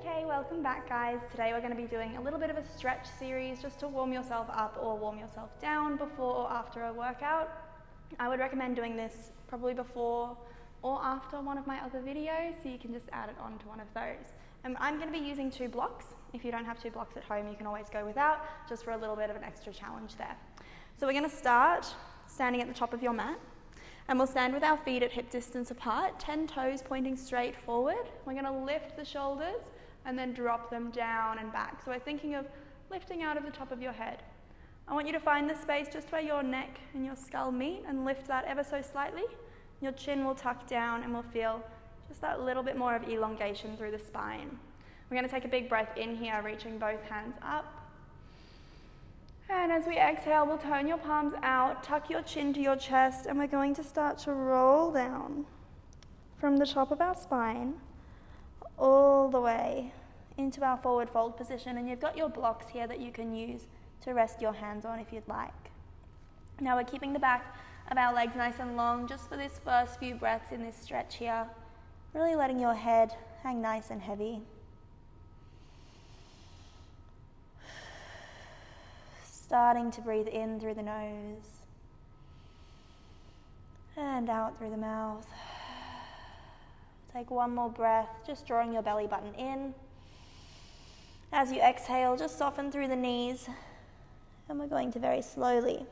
Okay, welcome back guys. Today we're going to be doing a little bit of a stretch series just to warm yourself up or warm yourself down before or after a workout. I would recommend doing this probably before or after one of my other videos, so you can just add it on to one of those. I'm going to be using 2 blocks. If you don't have 2 blocks at home, you can always go without, just for a little bit of an extra challenge there. So we're going to start standing at the top of your mat. And we'll stand with our feet at hip distance apart, 10 toes pointing straight forward. We're going to lift the shoulders and then drop them down and back. So we're thinking of lifting out of the top of your head. I want you to find the space just where your neck and your skull meet and lift that ever so slightly. Your chin will tuck down and we'll feel just that little bit more of elongation through the spine. We're going to take a big breath in here, reaching both hands up. And as we exhale, we'll turn your palms out, tuck your chin to your chest, and we're going to start to roll down from the top of our spine all the way into our forward fold position. And you've got your blocks here that you can use to rest your hands on if you'd like. Now we're keeping the back of our legs nice and long just for this first few breaths in this stretch here. Really letting your head hang nice and heavy. Starting to breathe in through the nose and out through the mouth. Take one more breath, just drawing your belly button in. As you exhale, just soften through the knees, and we're going to very slowly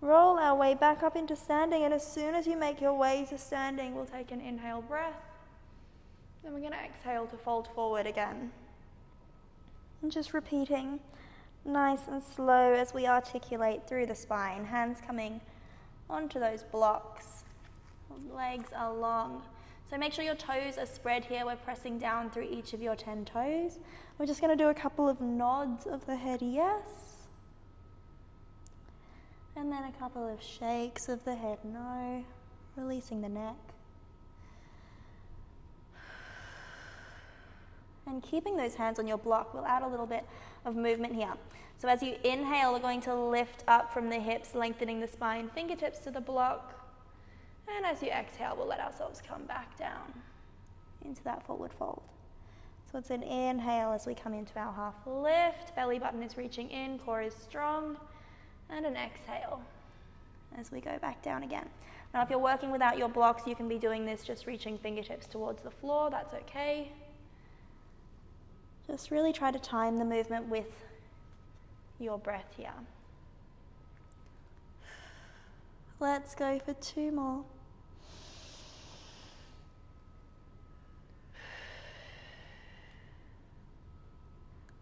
roll our way back up into standing. And as soon as you make your way to standing, we'll take an inhale breath. Then we're going to exhale to fold forward again. And just repeating nice and slow as we articulate through the spine, hands coming onto those blocks. Legs are long. So make sure your toes are spread here. We're pressing down through each of your 10 toes. We're just going to do a couple of nods of the head, yes. And then a couple of shakes of the head, no. Releasing the neck. And keeping those hands on your block, we'll add a little bit of movement here. So as you inhale, we're going to lift up from the hips, lengthening the spine, fingertips to the block. And as you exhale, we'll let ourselves come back down into that forward fold. So it's an inhale as we come into our half lift, belly button is reaching in, core is strong, and an exhale as we go back down again. Now if you're working without your blocks, you can be doing this just reaching fingertips towards the floor, that's okay. Just really try to time the movement with your breath here. Let's go for 2 more.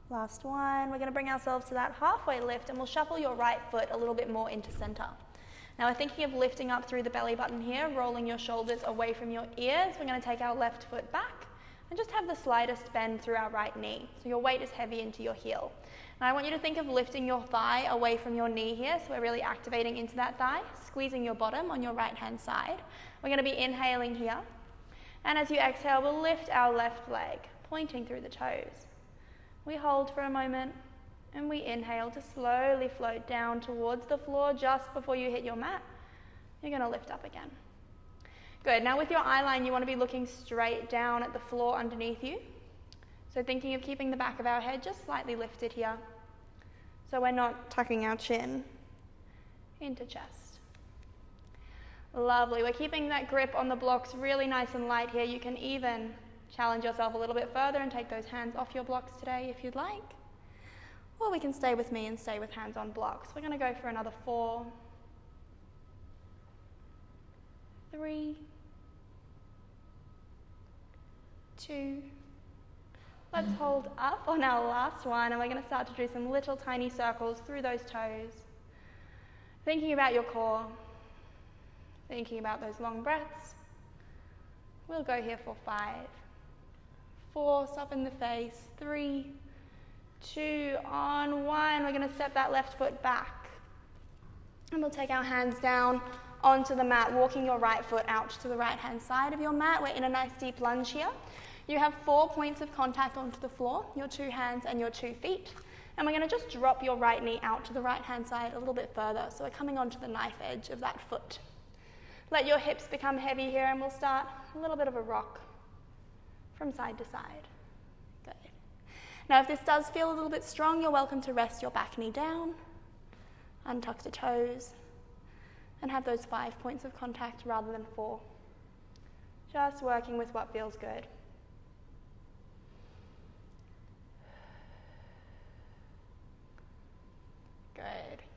Last one. We're going to bring ourselves to that halfway lift, and we'll shuffle your right foot a little bit more into center. Now we're thinking of lifting up through the belly button here, rolling your shoulders away from your ears. We're going to take our left foot back and just have the slightest bend through our right knee. So your weight is heavy into your heel. Now I want you to think of lifting your thigh away from your knee here. So we're really activating into that thigh, squeezing your bottom on your right hand side. We're going to be inhaling here. And as you exhale, we'll lift our left leg, pointing through the toes. We hold for a moment and we inhale to slowly float down towards the floor just before you hit your mat. You're going to lift up again. Good, now with your eye line, you want to be looking straight down at the floor underneath you. So thinking of keeping the back of our head just slightly lifted here. So we're not tucking our chin into chest. Lovely, we're keeping that grip on the blocks really nice and light here. You can even challenge yourself a little bit further and take those hands off your blocks today if you'd like. Or we can stay with me and stay with hands on blocks. We're going to go for another 4, 3, 2. Let's hold up on our last one, and we're going to start to do some little tiny circles through those toes. Thinking about your core, thinking about those long breaths. We'll go here for 5, 4, soften the face, 3, 2, on 1. We're going to step that left foot back. And we'll take our hands down onto the mat, walking your right foot out to the right-hand side of your mat. We're in a nice deep lunge here. You have 4 points of contact onto the floor, your 2 hands and your 2 feet. And we're going to just drop your right knee out to the right-hand side a little bit further. So we're coming onto the knife edge of that foot. Let your hips become heavy here, and we'll start a little bit of a rock from side to side. Good. Now if this does feel a little bit strong, you're welcome to rest your back knee down, untuck the toes, and have those 5 points of contact rather than 4. Just working with what feels good. Good.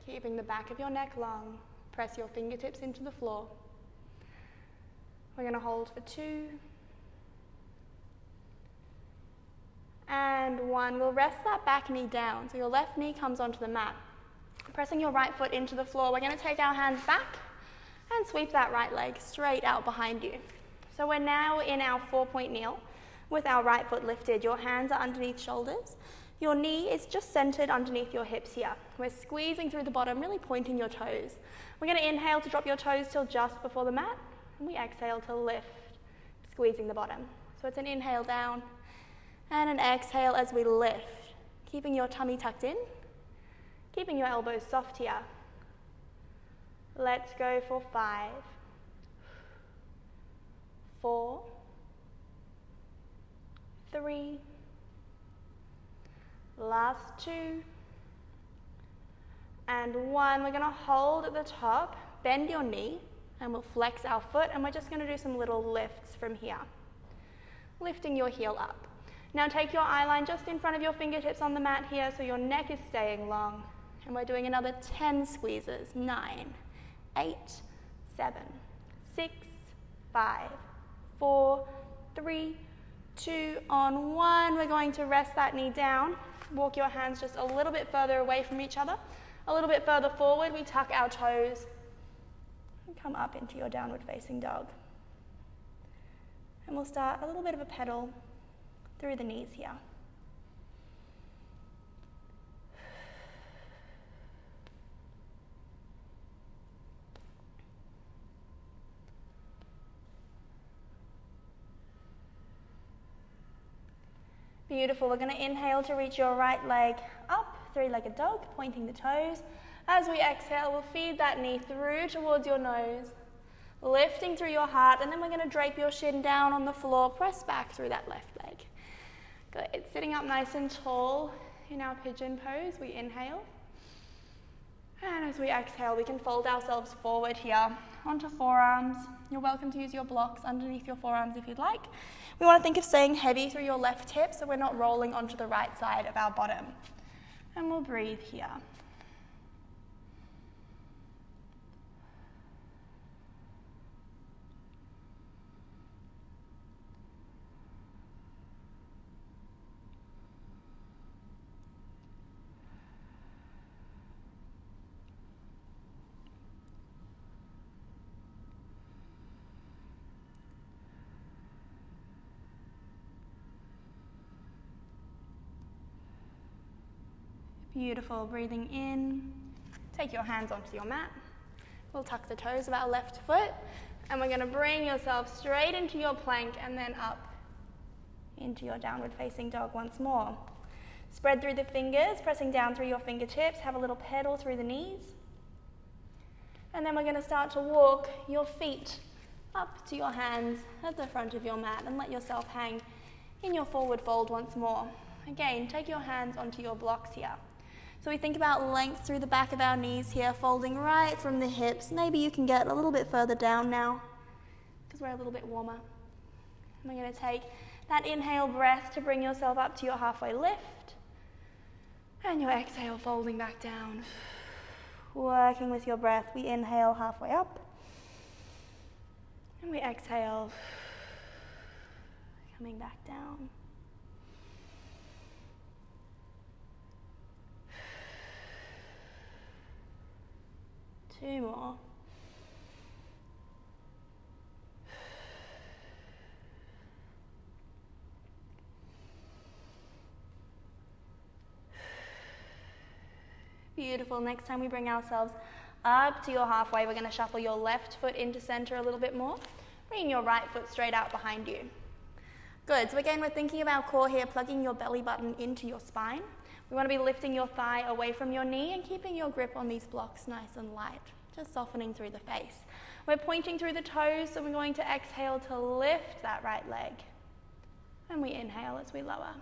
Keeping the back of your neck long. Press your fingertips into the floor. We're going to hold for 2. And 1. We'll rest that back knee down. So your left knee comes onto the mat. Pressing your right foot into the floor, we're going to take our hands back and sweep that right leg straight out behind you. So we're now in our 4-point kneel with our right foot lifted. Your hands are underneath shoulders. Your knee is just centered underneath your hips here. We're squeezing through the bottom, really pointing your toes. We're going to inhale to drop your toes till just before the mat, and we exhale to lift, squeezing the bottom. So it's an inhale down and an exhale as we lift, keeping your tummy tucked in, keeping your elbows soft here. Let's go for 5, 4, 3, last 2, and 1. We're going to hold at the top, bend your knee, and we'll flex our foot, and we're just going to do some little lifts from here. Lifting your heel up. Now take your eye line just in front of your fingertips on the mat here so your neck is staying long. And we're doing another 10 squeezes. 9, 8, 7, 6, 5, 4, 3, 2, on 1. We're going to rest that knee down. Walk your hands just a little bit further away from each other. A little bit further forward, we tuck our toes and come up into your downward facing dog. And we'll start a little bit of a pedal through the knees here. Beautiful. We're going to inhale to reach your right leg up, 3-legged dog, pointing the toes. As we exhale, we'll feed that knee through towards your nose, lifting through your heart, and then we're going to drape your shin down on the floor, press back through that left leg. Good. Sitting up nice and tall in our pigeon pose, we inhale. And as we exhale, we can fold ourselves forward here onto forearms. You're welcome to use your blocks underneath your forearms if you'd like. We want to think of staying heavy through your left hip so we're not rolling onto the right side of our bottom. And we'll breathe here. Beautiful. Breathing in. Take your hands onto your mat. We'll tuck the toes of our left foot, and we're going to bring yourself straight into your plank and then up into your downward facing dog once more. Spread through the fingers, pressing down through your fingertips. Have a little pedal through the knees. And then we're going to start to walk your feet up to your hands at the front of your mat and let yourself hang in your forward fold once more. Again, take your hands onto your blocks here. So we think about length through the back of our knees here, folding right from the hips. Maybe you can get a little bit further down now because we're a little bit warmer. And we're going to take that inhale breath to bring yourself up to your halfway lift. And your exhale, folding back down. Working with your breath, we inhale halfway up. And we exhale, coming back down. Two more. Beautiful. Next time we bring ourselves up to your halfway, we're going to shuffle your left foot into center a little bit more, bringing your right foot straight out behind you. Good. So again, we're thinking of our core here, plugging your belly button into your spine. We want to be lifting your thigh away from your knee and keeping your grip on these blocks nice and light, just softening through the face. We're pointing through the toes, so we're going to exhale to lift that right leg. And we inhale as we lower.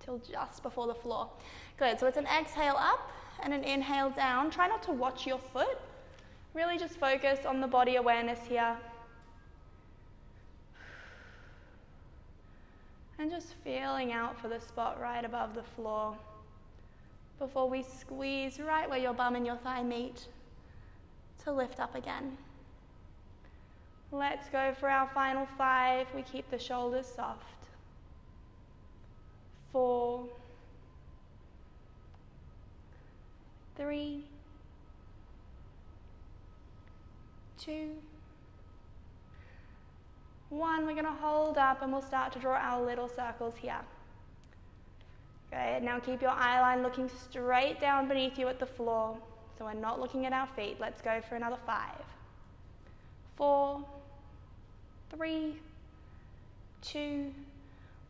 till just before the floor. Good, so it's an exhale up and an inhale down. Try not to watch your foot. Really just focus on the body awareness here. And just feeling out for the spot right above the floor before we squeeze right where your bum and your thigh meet to lift up again. Let's go for our final 5. We keep the shoulders soft. 4, 3, 2, 1. We're going to hold up and we'll start to draw our little circles here. Good. Now keep your eye line looking straight down beneath you at the floor. So we're not looking at our feet. Let's go for another 5, 4, 3, 2,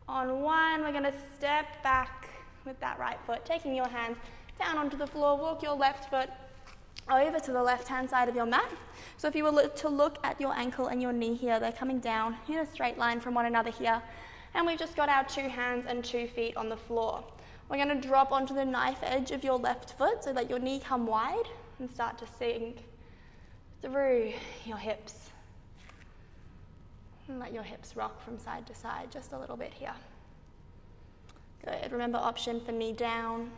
on 1. We're going to step back with that right foot, taking your hands down onto the floor. Walk your left foot over to the left-hand side of your mat. So if you were to look at your ankle and your knee here, they're coming down in a straight line from one another here. And we've just got our 2 hands and 2 feet on the floor. We're going to drop onto the knife edge of your left foot so that your knee come wide and start to sink through your hips. And let your hips rock from side to side just a little bit here. Good. Remember, option for knee down,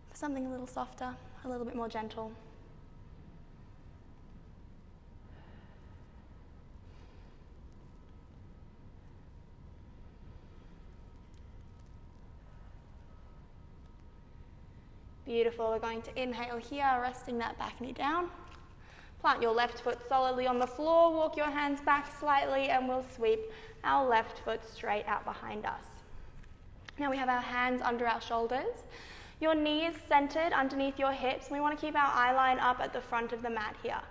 for something a little softer, a little bit more gentle. Beautiful. We're going to inhale here, resting that back knee down. Plant your left foot solidly on the floor, walk your hands back slightly, and we'll sweep our left foot straight out behind us. Now we have our hands under our shoulders. Your knees centered underneath your hips. We want to keep our eye line up at the front of the mat here.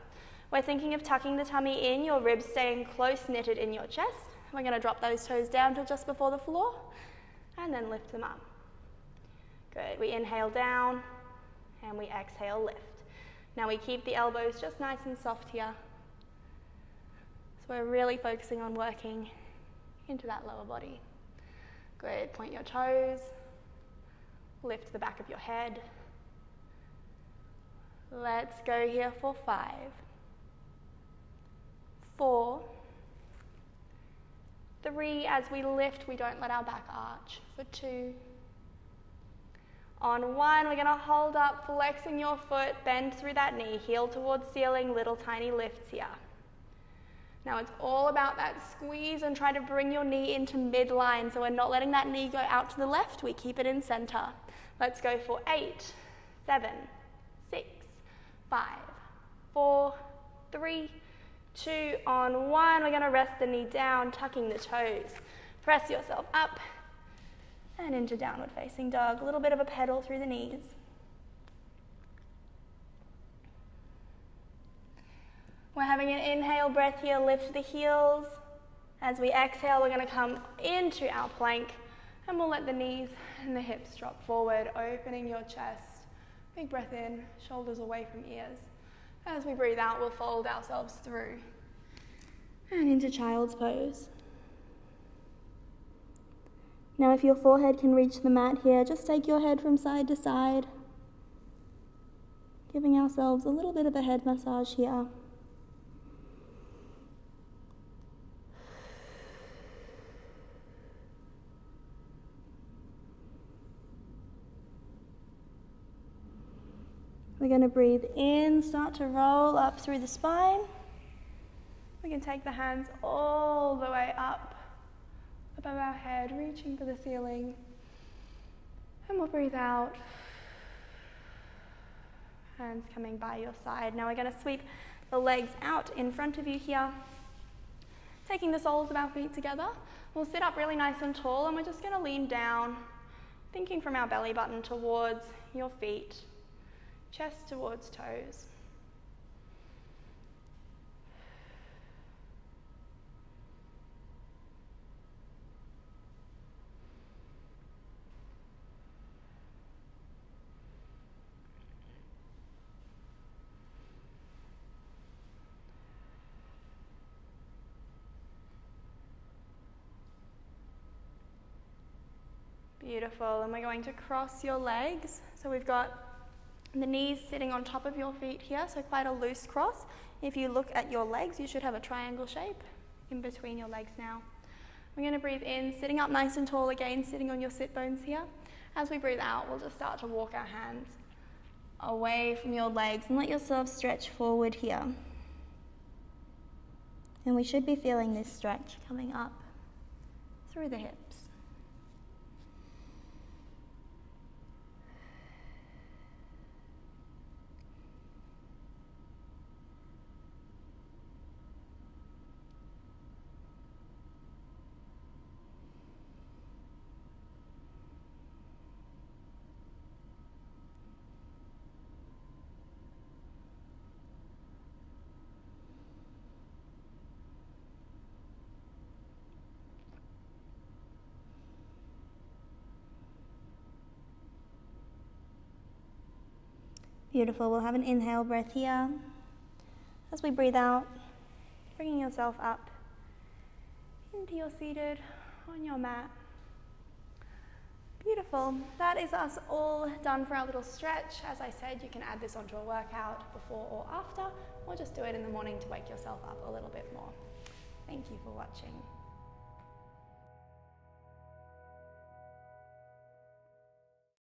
We're thinking of tucking the tummy in, your ribs staying close knitted in your chest. We're going to drop those toes down till just before the floor, and then lift them up. Good. We inhale down, and we exhale, lift. Now we keep the elbows just nice and soft here. So we're really focusing on working into that lower body. Good. Point your toes. Lift the back of your head. Let's go here for 5, 4, 3. As we lift, we don't let our back arch. For 2. On 1, we're going to hold up, flexing your foot, bend through that knee, heel towards ceiling, little tiny lifts here. Now it's all about that squeeze and try to bring your knee into midline, so we're not letting that knee go out to the left, we keep it in center. Let's go for 8, 7, 6, 5, 4, 3, 2. On 1, we're going to rest the knee down, tucking the toes. Press yourself up and into downward facing dog. A little bit of a pedal through the knees. We're having an inhale breath here, lift the heels. As we exhale, we're going to come into our plank, and we'll let the knees and the hips drop forward, opening your chest. Big breath in, shoulders away from ears. As we breathe out, we'll fold ourselves through and into child's pose. Now if your forehead can reach the mat here, just take your head from side to side, giving ourselves a little bit of a head massage here. We're going to breathe in, start to roll up through the spine. We can take the hands all the way up above our head, reaching for the ceiling. And we'll breathe out. Hands coming by your side. Now we're going to sweep the legs out in front of you here. Taking the soles of our feet together. We'll sit up really nice and tall, and we're just going to lean down, thinking from our belly button towards your feet. Chest towards toes. Beautiful, and we're going to cross your legs. So we've got the knees sitting on top of your feet here, so quite a loose cross. If you look at your legs, you should have a triangle shape in between your legs now. We're going to breathe in, sitting up nice and tall again, sitting on your sit bones here. As we breathe out, we'll just start to walk our hands away from your legs and let yourself stretch forward here. And we should be feeling this stretch coming up through the hips. Beautiful, we'll have an inhale breath here. As we breathe out, bringing yourself up into your seated on your mat. Beautiful, that is us all done for our little stretch. As I said, you can add this onto a workout before or after, or just do it in the morning to wake yourself up a little bit more. Thank you for watching.